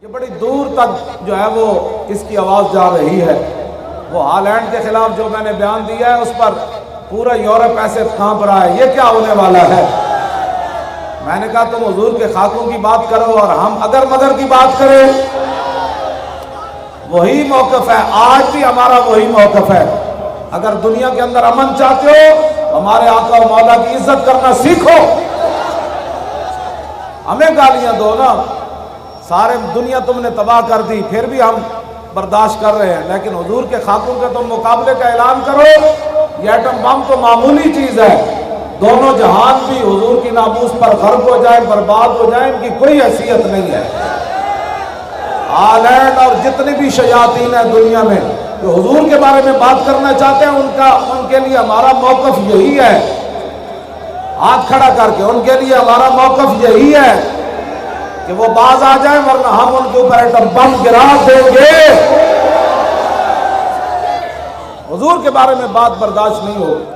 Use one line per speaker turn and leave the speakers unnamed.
یہ بڑی دور تک جو ہے وہ اس کی آواز جا رہی ہے۔ وہ ہالینڈ کے خلاف جو میں نے بیان دیا ہے اس پر پورا یورپ ایسے کانپ رہا ہے، یہ کیا ہونے والا ہے؟ میں نے کہا تم حضور کے خاکوں کی بات کرو اور ہم اگر مگر کی بات کریں۔ وہی موقف ہے، آج بھی ہمارا وہی موقف ہے۔ اگر دنیا کے اندر امن چاہتے ہو، ہمارے آقا و مولا کی عزت کرنا سیکھو۔ ہمیں گالیاں دو نا، سارے دنیا تم نے تباہ کر دی، پھر بھی ہم برداشت کر رہے ہیں، لیکن حضور کے خاکوں کے تم مقابلے کا اعلان کرو۔ یہ ایٹم بم تو معمولی چیز ہے، دونوں جہان بھی حضور کی ناموس پر غرق ہو جائیں، برباد ہو جائیں، ان کی کوئی حیثیت نہیں ہے۔ ہالینڈ اور جتنی بھی شیاطین ہیں دنیا میں جو حضور کے بارے میں بات کرنا چاہتے ہیں، ان کے لیے ہمارا موقف یہی ہے، ہاتھ کھڑا کر کے ان کے لیے ہمارا موقف یہی ہے کہ وہ باز آ جائیں، ورنہ ہم ان کے اوپر ایٹم بم گرا دیں گے۔ حضور کے بارے میں بات برداشت نہیں ہوگی۔